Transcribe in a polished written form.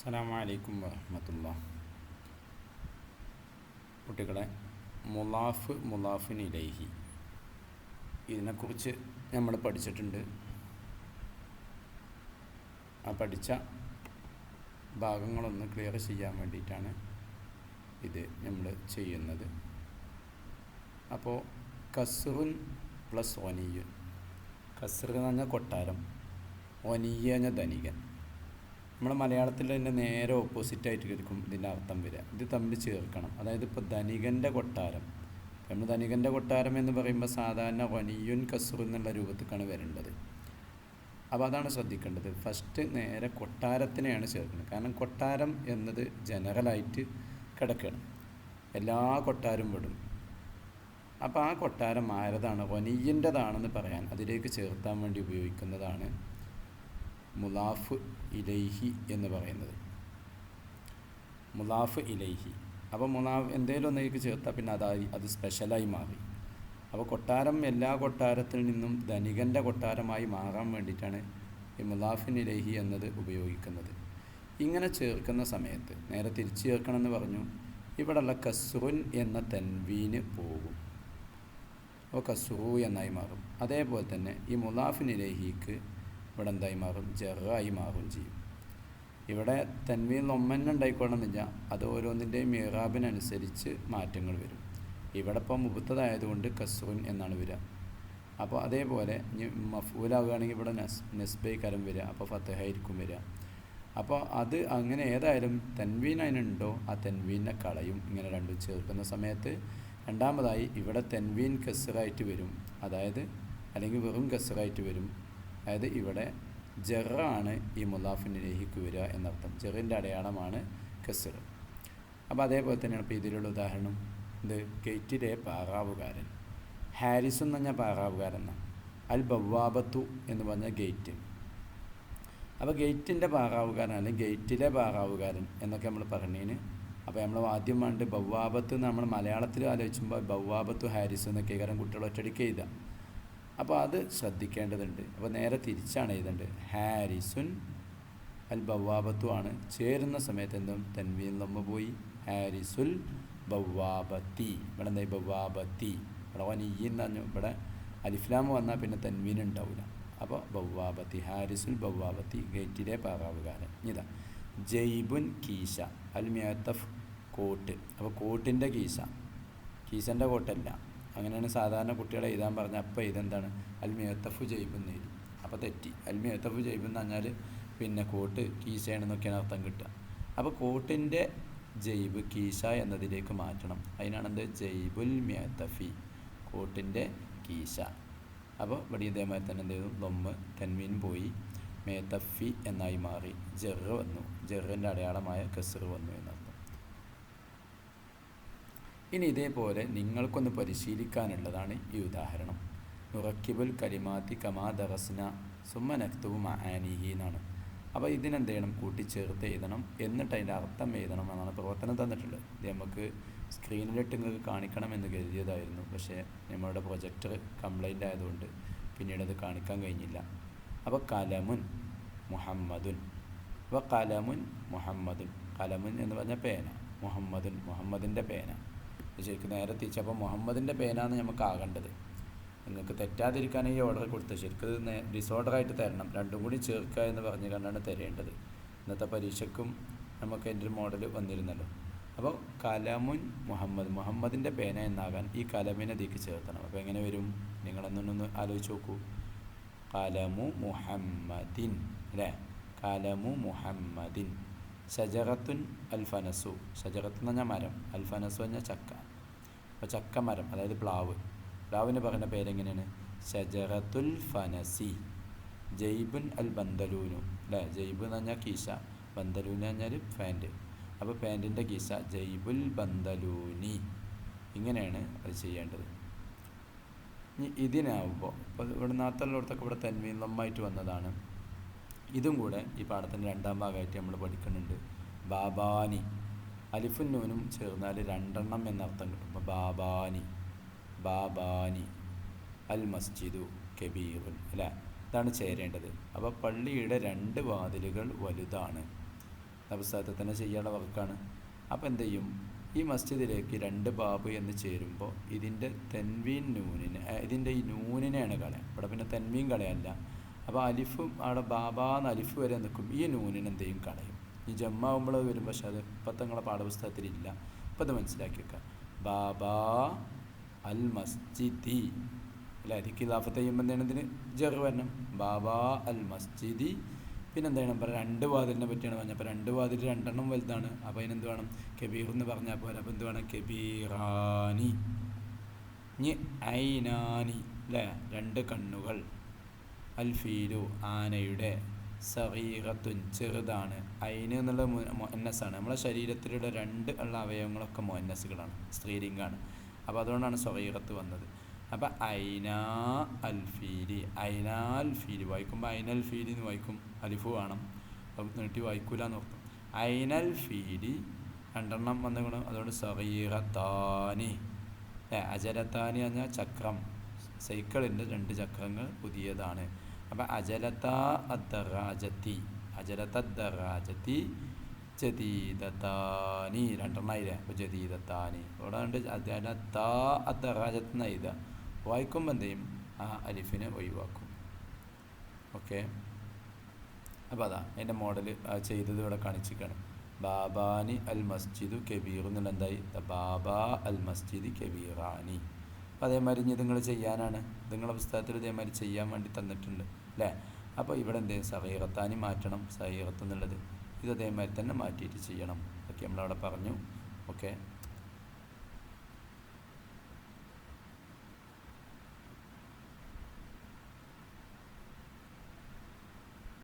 അസ്സലാമു അലൈക്കും വറഹ്മത്തുള്ളാഹി. കുട്ടികളെ, മുലാഫിൻ ഇലൈഹി ഇതിനെക്കുറിച്ച് നമ്മൾ പഠിച്ചിട്ടുണ്ട്. ആ പഠിച്ച ഭാഗങ്ങളൊന്ന് ക്ലിയർ ചെയ്യാൻ വേണ്ടിയിട്ടാണ് ഇത് നമ്മൾ ചെയ്യുന്നത്. അപ്പോൾ കസ്റുൻ പ്ലസ് ഒനിയുൻ, കസ്ർ എന്ന് പറഞ്ഞാൽ കൊട്ടാരം, ഒനിയ എന്ന ധനികൻ. നമ്മൾ മലയാളത്തിൽ തന്നെ നേരെ ഓപ്പോസിറ്റായിട്ട് കേൾക്കും ഇതിൻ്റെ അർത്ഥം വരിക. ഇത് തമ്മിൽ ചേർക്കണം. അതായത് ഇപ്പോൾ ധനികൻ്റെ കൊട്ടാരം, നമ്മൾ ധനികൻ്റെ കൊട്ടാരം എന്ന് പറയുമ്പോൾ സാധാരണ വനിയുൻ കസ്റു എന്നുള്ള രൂപത്തിലാണ് വരേണ്ടത്. അപ്പോൾ അതാണ് ശ്രദ്ധിക്കേണ്ടത്. ഫസ്റ്റ് നേരെ കൊട്ടാരത്തിനെയാണ് ചേർക്കുന്നത്. കാരണം കൊട്ടാരം എന്നത് ജനറലായിട്ട് കിടക്കുകയാണ്, എല്ലാ കൊട്ടാരം വിടും. അപ്പോൾ ആ കൊട്ടാരം ആരതാണ്, വനിയൻ്റെതാണെന്ന് പറയാൻ അതിലേക്ക് ചേർത്താൻ വേണ്ടി ഉപയോഗിക്കുന്നതാണ് മുലാഫ് ഇലൈഹി എന്ന് പറയുന്നത്. മുലാഫ് ഇലൈഹി. അപ്പോൾ എന്തെങ്കിലും ഒന്നേക്ക് ചേർത്താൽ പിന്നെ അത് സ്പെഷ്യലായി മാറി. അപ്പോൾ കൊട്ടാരം എല്ലാ കൊട്ടാരത്തിൽ നിന്നും ധനികൻ്റെ കൊട്ടാരമായി മാറാൻ വേണ്ടിയിട്ടാണ് ഈ മുലാഫിൻ ഇലൈഹി എന്നത് ഉപയോഗിക്കുന്നത്. ഇങ്ങനെ ചേർക്കുന്ന സമയത്ത് നേരെ തിരിച്ച് ചേർക്കണമെന്ന് പറഞ്ഞു. ഇവിടെയുള്ള കസ്റുൻ എന്ന തൻവീന് പോകും, അപ്പോൾ കസ്റു എന്നായി മാറും. അതേപോലെ തന്നെ ഈ മുലാഫിൻ ഇലൈഹിക്ക് ഇവിടെ എന്തായി മാറും, ജറായി മാറും ചെയ്യും. ഇവിടെ തൻവീൻ ഒമ്മന്നെ ഉണ്ടായിക്കൊള്ളണമെന്നില്ല, അത് ഓരോന്നിൻ്റെയും മിറാബിനനുസരിച്ച് മാറ്റങ്ങൾ വരും. ഇവിടെ ഇപ്പോൾ മുബത്തതായതുകൊണ്ട് കസ്റുൻ എന്നാണ് വരിക. അപ്പോൾ അതേപോലെ മഫൂലാവുകയാണെങ്കിൽ ഇവിടെ നെസ്ബൈക്കാരം വരിക, അപ്പോൾ ഫത്തഹായിരിക്കും വരിക. അപ്പോൾ അത് അങ്ങനെ ഏതായാലും തൻവീൻ അതിനുണ്ടോ ആ തൻവീനെ കളയും ഇങ്ങനെ രണ്ടും ചേർക്കുന്ന സമയത്ത്. രണ്ടാമതായി ഇവിടെ തൻവീൻ കസ്റായിട്ട് വരും, അതായത് അല്ലെങ്കിൽ വെറും കസ്റായിട്ട് വരും. അതായത് ഇവിടെ ജറാണ് ഈ മുലാഫിൻ ഇലൈഹിക്ക് വരിക എന്നർത്ഥം. ജറിൻ്റെ അടയാളമാണ് കസ്ർ. അപ്പോൾ അതേപോലെ തന്നെയാണ് ഇപ്പോൾ ഇതിലുള്ള ഉദാഹരണം. ഇത് ഗേറ്റിലെ പാറാവുകാരൻ, ഹാരിസ് എന്ന് പറഞ്ഞാൽ പാറാവുകാരൻ എന്നാണ്. അൽ ബവ്വാബത്തു എന്ന് പറഞ്ഞാൽ ഗേറ്റ്. അപ്പോൾ ഗേറ്റിൻ്റെ പാറാവുകാരൻ അല്ലെങ്കിൽ ഗേറ്റിലെ പാറാവുകാരൻ എന്നൊക്കെ നമ്മൾ പറഞ്ഞതിന്. അപ്പോൾ നമ്മൾ ആദ്യം വേണ്ട ബവ്വാബത്ത് നമ്മൾ മലയാളത്തിൽ ആലോചിക്കുമ്പോൾ ബവ്വാബത്തു ഹാരിസ് എന്നൊക്കെ കാരണം കുട്ടികൾ ഒറ്റടിക്ക് എഴുതാം. അപ്പോൾ അത് ശ്രദ്ധിക്കേണ്ടതുണ്ട്. അപ്പോൾ നേരെ തിരിച്ചാണ് എഴുതേണ്ടത്. ഹാരിസുൻ അൽ ബവ്വാബത്തു ആണ്. ചേരുന്ന സമയത്ത് എന്തും തൻവീൻ ലമ്മ പോയി, ഹാരിസുൽ ബവ്വാബത്തി. ഇവിടെ എന്തായി ബവ്വാബത്തി, ഇവിടെ വനിയ്യ് എന്ന് പറഞ്ഞു. ഇവിടെ അലിഫ്ലാമ് വന്നാൽ പിന്നെ തൻവീൻ ഉണ്ടാവില്ല. അപ്പോൾ ബവ്വാബത്തി, ഹാരിസുൽ ബവ്വാബത്തി, ഗേറ്റിലെ പാറാവുകാരൻ. ഇതാ ജയ്ബുൻ കീശ, അൽ മിയത്തഫ് കോട്ട്. അപ്പോൾ കോട്ടിൻ്റെ കീശ, കീശൻ്റെ കോട്ടല്ല. അങ്ങനെയാണ് സാധാരണ കുട്ടികളെ എഴുതാൻ പറഞ്ഞാൽ അപ്പോൾ ഇതെന്താണ് അൽ മിയത്തഫു ജയ്ബ് എന്ന് എഴുതി. അപ്പോൾ തെറ്റി. അൽ മിയത്തഫു ജയ്ബ് എന്ന് പറഞ്ഞാൽ പിന്നെ കോട്ട് കീശയാണെന്നൊക്കെയാണ് അർത്ഥം കിട്ടുക. അപ്പോൾ കോട്ടിൻ്റെ ജയ്ബ് കീശ എന്നതിലേക്ക് മാറ്റണം. അതിനാണ് എന്ത് ജയ്ബുൽ മിയത്തഫി, കോട്ടിൻ്റെ കീശ. അപ്പോൾ ഇവിടെ ഇതേമാതിരി തന്നെ എന്ത് ചെയ്തു, ലൊമ്മ് തൻവീൻ പോയി, മേത്തഫി എന്നായി മാറി, ജറ് വന്നു, ജറിൻ്റെ അടയാളമായ കസ്ർ വന്നു എന്നർത്ഥം. ഇനി ഇതേപോലെ നിങ്ങൾക്കൊന്ന് പരിശീലിക്കാനുള്ളതാണ് ഈ ഉദാഹരണം. നുറക്കിബുൽ കലിമാത്തി കമാ ദറസ്ന സുമ്മ നക്തുബു മആനിഹി എന്നാണ്. അപ്പോൾ ഇതിനെന്ത് ചെയ്യണം, കൂട്ടിച്ചേർത്ത് എഴുതണം, എന്നിട്ട് അതിൻ്റെ അർത്ഥം എഴുതണം എന്നാണ് പ്രവർത്തനം തന്നിട്ടുള്ളത്. ഇത് നമുക്ക് സ്ക്രീനിലിട്ട് നിങ്ങൾക്ക് കാണിക്കണമെന്ന് കരുതിയതായിരുന്നു. പക്ഷേ നമ്മളുടെ പ്രൊജക്ടർ കംപ്ലൈൻ്റ് ആയതുകൊണ്ട് പിന്നീട് അത് കാണിക്കാൻ കഴിഞ്ഞില്ല. അപ്പോൾ കലമുൻ മുഹമ്മദുൻ, അപ്പോൾ കലമുൻ മുഹമ്മദുൻ, കലമുൻ എന്ന് പറഞ്ഞാൽ പേന, മുഹമ്മദുൻ മുഹമ്മദിൻ്റെ പേന. ശരിക്കും നേരെ തിരിച്ചപ്പോൾ മുഹമ്മദിൻ്റെ പേനാണ് നമുക്ക് ആകേണ്ടത്. നിങ്ങൾക്ക് തെറ്റാതിരിക്കാൻ ഈ ഓർഡർ കൊടുത്തത് ശരിക്കും ഡിസോർഡറായിട്ട് തരണം, രണ്ടും കൂടി ചേർക്കുക എന്ന് പറഞ്ഞു കണ്ടാണ് തരേണ്ടത്. ഇന്നത്തെ പരീക്ഷയ്ക്കും നമുക്ക് എൻ്റെ ഒരു മോഡൽ വന്നിരുന്നല്ലോ. അപ്പോൾ കലമുൻ മുഹമ്മദ്, മുഹമ്മദിൻ്റെ പേന എന്നാകാൻ ഈ കലമിനെ ഇതിലേക്ക് ചേർത്തണം. അപ്പോൾ എങ്ങനെ വരും, നിങ്ങളൊന്നൊന്ന് ആലോചിച്ച് നോക്കൂ. കലമു മുഹമ്മദിൻ അല്ലേ, കലമു മുഹമ്മദിൻ. ഷജറത്തുൻ അൽഫനസു, ഷജറത്ത് എന്ന് പറഞ്ഞാൽ മരം, അൽഫനസു പറഞ്ഞാൽ ചക്ക. അപ്പോൾ ചക്ക മരം, അതായത് പ്ലാവ്. പ്ലാവിന് പറയുന്ന പേരെങ്ങനെയാണ്, ഷജറത്തുൽ ഫനസി. ജയ്ബുൻ അൽ ബന്തലൂനു അല്ലേ, ജയ്ബ് എന്ന് പറഞ്ഞാൽ കീശ, ബന്തലൂന് പറഞ്ഞാൽ പാൻറ്റ്. അപ്പോൾ പാൻറ്റിൻ്റെ കീശ ജയ്ബുൽ ബന്തലൂനി. ഇങ്ങനെയാണ് അത് ചെയ്യേണ്ടത്. ഇനി ഇതിനാവുമ്പോൾ ഇപ്പോൾ ഇവിടെ നാത്തുള്ളടത്തൊക്കെ ഇവിടെ തൻവീൻ ലമ്മായിട്ട് വന്നതാണ്. ഇതും കൂടെ ഈ പാഠത്തിൻ്റെ രണ്ടാം ഭാഗമായിട്ട് നമ്മൾ പഠിക്കുന്നുണ്ട്. ബാബാനി, അലിഫും നൂനും ചേർന്നാൽ രണ്ടെണ്ണം എന്നർത്ഥം കിട്ടും. അപ്പോൾ ബാബാനി, ബാബാനി അൽ മസ്ജിദു കബീറുൻ അല്ലേ, ഇതാണ് ചേരേണ്ടത്. അപ്പോൾ പള്ളിയുടെ രണ്ട് വാതിലുകൾ വലുതാണ്. പുസ്തകത്തിൽ തന്നെ ചെയ്യാനുള്ള വർക്കാണ്. അപ്പോൾ എന്ത് ചെയ്യും, ഈ മസ്ജിദിലേക്ക് 2 ബാബ് എന്ന് ചേരുമ്പോൾ ഇതിൻ്റെ തെൻവീൻ നൂനിനെ, ഇതിൻ്റെ ഈ നൂനിനെയാണ് കളയാം. ഇവിടെ പിന്നെ തെൻവീൻ കളയല്ല. അപ്പോൾ അലിഫും അവിടെ ബാബാന്ന് അലിഫ് വരെ നിൽക്കും. ഈ നൂനിനെ എന്ത് ചെയ്യും, കളയും. ഈ ജമ്മാവുമ്പോൾ വരും, പക്ഷെ അത് ഇപ്പം നിങ്ങളെ പാഠപുസ്തകത്തിലില്ല. അപ്പം അത് മനസ്സിലാക്കി വെക്കാം. ബാബാ അൽ മസ്ജിദി അല്ലേ, അതിക്ക് ഇലാഫത്ത് ചെയ്യുമ്പോൾ എന്താണ് ഇതിന് ജറ് വരണം. ബാബാ അൽ മസ്ജിദി. പിന്നെ എന്താണ് പറയുക, 2 വാതിലിനെ പറ്റിയാണ് പറഞ്ഞത്. അപ്പോൾ 2 വാതിൽ 2 എണ്ണം വലുതാണ്. അപ്പോൾ അതിനെന്ത് വേണം, കബീർ എന്ന് പറഞ്ഞാൽ പോലെ. അപ്പോൾ എന്ത് വേണം, കബീറാനി. ഇനി ഐനാനി അല്ലേ, 2 കണ്ണുകൾ. അൽഫീലു ആനയുടെ. സഗീറത്തുൻ ചെറുതാണ്. ഐന് എന്നുള്ളത് മുഅന്നസാണ്. നമ്മളെ ശരീരത്തിലുള്ള 2 ഉള്ള അവയവങ്ങളൊക്കെ മുഅന്നസുകളാണ്, സ്ത്രീലിംഗാണ്. അപ്പോൾ അതുകൊണ്ടാണ് സഗീറത്ത് വന്നത്. അപ്പോൾ ഐനാ അൽഫീലി, ഐനാ അൽഫീലി വായിക്കുമ്പോൾ ഐനൽ ഫീലി എന്ന് വായിക്കും, അലിഫ് വേണം. അപ്പം നീട്ടി വായിക്കൂല എന്ന് ഓർത്തും. ഐനൽ ഫീലി 2 എണ്ണം വന്നുകൂടും. അതുകൊണ്ട് സഗീറത്താനി അജലത്താനി പറഞ്ഞാൽ ചക്രം, സൈക്കിളിൻ്റെ 2 ചക്രങ്ങൾ പുതിയതാണ്. അപ്പം അജലത്ത അദ്ദറാജത്തി, അജലത്ത അദ്ദറാജത്തി ജദീദത്താനി 2 എണ്ണമായില്ലേ. അപ്പോൾ ജദീദത്താനി അവിടെ ഉണ്ട്. അജലത്ത അദ്ദറാജത്ത് എന്നെഴുതുക. വായിക്കുമ്പോൾ എന്ത് ചെയ്യും, ആ അലിഫിനെ ഒഴിവാക്കും. ഓക്കെ. അപ്പോൾ അതാ അതിൻ്റെ മോഡൽ ചെയ്തത് ഇവിടെ കാണിച്ചിരിക്കുകയാണ്. ബാബാനി അൽ മസ്ജിദു കബീർ എന്നുള്ള എന്തായി, ബാബാ അൽ മസ്ജിദ് കബീറാനി. അപ്പോൾ അതേമാതിരി ഇനി നിങ്ങൾ ചെയ്യാനാണ്, നിങ്ങളുടെ പുസ്തകത്തിൽ ഇതേമാതിരി ചെയ്യാൻ വേണ്ടി തന്നിട്ടുണ്ട് അല്ലേ. അപ്പോൾ ഇവിടെ എന്ത് ചെയ്യും, സഗീറത്താനി മാറ്റണം. സഗീറത്ത് എന്നുള്ളത് ഇത് അതേമാതിരി തന്നെ മാറ്റിയിട്ട് ചെയ്യണം. ഓക്കെ, നമ്മളവിടെ പറഞ്ഞു. ഓക്കെ.